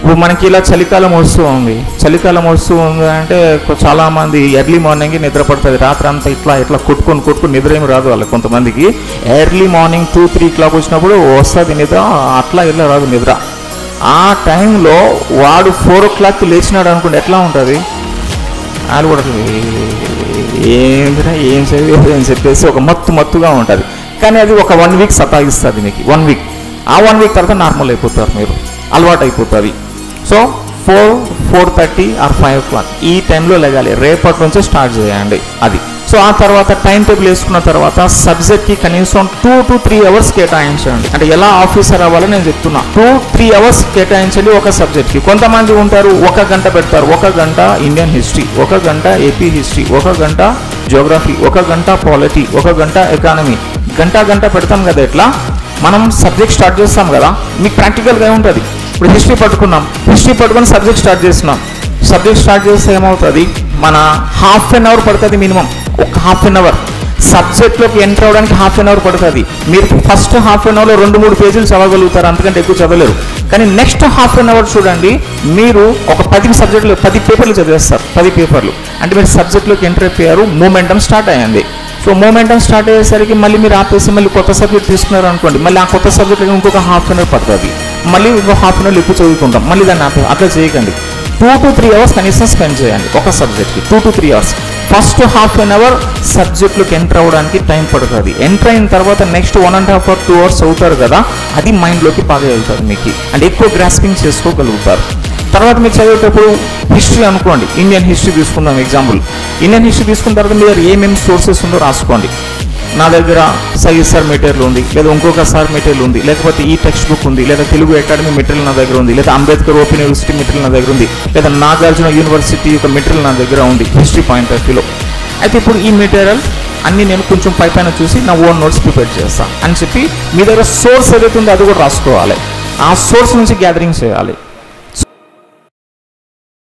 ఇప్పుడు మనకి ఇలా చలికాలం వస్తూ ఉంది అంటే చాలామంది ఎర్లీ మార్నింగ్ నిద్ర పడుతుంది, రాత్రి అంతా ఇట్లా కొట్టుకొని నిద్ర ఏమి రాదు వాళ్ళకి. కొంతమందికి ఎర్లీ మార్నింగ్ 2-3 o'clock వచ్చినప్పుడు వస్తుంది నిద్ర, అట్లా ఇలా రాదు నిద్ర. ఆ టైంలో వాడు 4 o'clock లేచినాడు అనుకోండి, ఎట్లా ఉంటుంది? వాళ్ళు కూడా ఏంటిరా ఏం చదివేది అని చెప్పేసి ఒక మత్తుగా ఉంటుంది. కానీ అది ఒక 1 week సతాయిస్తుంది మీకు, 1 week. ఆ 1 week తర్వాత నార్మల్ అయిపోతారు, మీరు అలవాటు అయిపోతుంది. సో 4, 4:30 or 5 o'clock ఈ టైంలో లెగాలి, రేపటి నుంచే స్టార్ట్ చేయండి అది. సో ఆ తర్వాత టైం టేబుల్ వేసుకున్న తర్వాత సబ్జెక్ట్కి కనీసం 2 to 3 hours కేటాయించండి. అంటే ఎలా ఆఫీసర్ అవ్వాలో నేను చెప్తున్నా. 2-3 hours కేటాయించండి ఒక సబ్జెక్ట్కి. కొంతమంది ఉంటారు 1 గంట పెడతారు, 1 గంట ఇండియన్ హిస్టరీ, 1 గంట ఏపీ హిస్టరీ, 1 గంట జియోగ్రఫీ, 1 గంట పాలిటీ, 1 గంట ఎకానమీ. గంట పెడతాం కదా. ఎట్లా మనం సబ్జెక్ట్ స్టార్ట్ చేస్తాం కదా, మీకు ప్రాక్టికల్గా ఉంటుంది. ఇప్పుడు హిస్టరీ పట్టుకొని సబ్జెక్ట్ స్టార్ట్ చేస్తున్నాం. సబ్జెక్ట్ స్టార్ట్ చేస్తే ఏమవుతుంది, మన ½ an hour పడుతుంది మినిమం, ఒక ½ an hour. సబ్జెక్ట్లోకి ఎంటర్ అవ్వడానికి ½ an hour పడుతుంది. మీరు ఫస్ట్ ½ an hourలో 2-3 పేజీలు చదవగలుగుతారు, అంతకంటే ఎక్కువ చదవలేరు. కానీ నెక్స్ట్ ½ an hour చూడండి, మీరు ఒక 10 పేపర్లు చదివేస్తారు. 10 పేపర్లు అంటే మీరు సబ్జెక్ట్లోకి ఎంటర్ అయిపోయారు, మూమెంటం స్టార్ట్ అయ్యింది. సో మూమెంటం స్టార్ట్ అయ్యేసరికి మళ్ళీ మీరు ఆపేసి మళ్ళీ కొత్త సబ్జెక్ట్ తీసుకున్నారు అనుకోండి, మళ్ళీ ఆ కొత్త సబ్జెక్ట్ ఇంకొక ½ an hour పడుతుంది. మళ్ళీ ఇంకో ½ an hour ఎక్కువ చదువుకుంటాం, మళ్ళీ దాన్ని ఆపే. అట్లా చేయకండి. 2 to 3 hours కనీసం స్పెండ్ చేయండి ఒక సబ్జెక్ట్కి. 2 to 3 hours. First ½ an hour సబ్జెక్ట్లోకి ఎంటర్ అవ్వడానికి టైం పడుతుంది. ఎంటర్ అయిన తర్వాత నెక్స్ట్ 1.5 or 2 hours చదువుతారు కదా, అది మైండ్లోకి బాగా వెళ్తుంది మీకు, అంటే ఎక్కువ గ్రాస్పింగ్ చేసుకోగలుగుతారు. తర్వాత మీరు చదివేటప్పుడు హిస్టరీ అనుకోండి, ఇండియన్ హిస్టరీ తీసుకుందాం ఎగ్జాంపుల్. ఇండియన్ హిస్టరీ తీసుకున్న తర్వాత మీరు ఏమేమి సోర్సెస్ ఉందో రాసుకోండి. నా దగ్గర సయ్యద్ సార్ మెటీరియల్ ఉంది, లేదా ఇంకొక సార్ మెటీరియల్ ఉంది, లేకపోతే ఈ టెక్స్ట్ బుక్ ఉంది, లేదా తెలుగు అకాడమీ మెటీరియల్ నా దగ్గర ఉంది, లేదా అంబేద్కర్ ఓపెన్ యూనివర్సిటీ మెటీరియల్ నా దగ్గర ఉంది, లేదా నాగార్జున యూనివర్సిటీ యొక్క మెటీరియల్ నా దగ్గర ఉంది హిస్టరీ పాయింట్ ఆఫ్ వ్యూలో. అయితే ఇప్పుడు ఈ మెటీరియల్ అన్నీ నేను కొంచెం పైన చూసి నా ఓన్ నోట్స్ ప్రిపేర్ చేస్తాను అని చెప్పి మీ దగ్గర సోర్స్ ఏదైతే ఉందో అది కూడా రాసుకోవాలి. ఆ సోర్స్ నుంచి గ్యాదరింగ్ చేయాలి.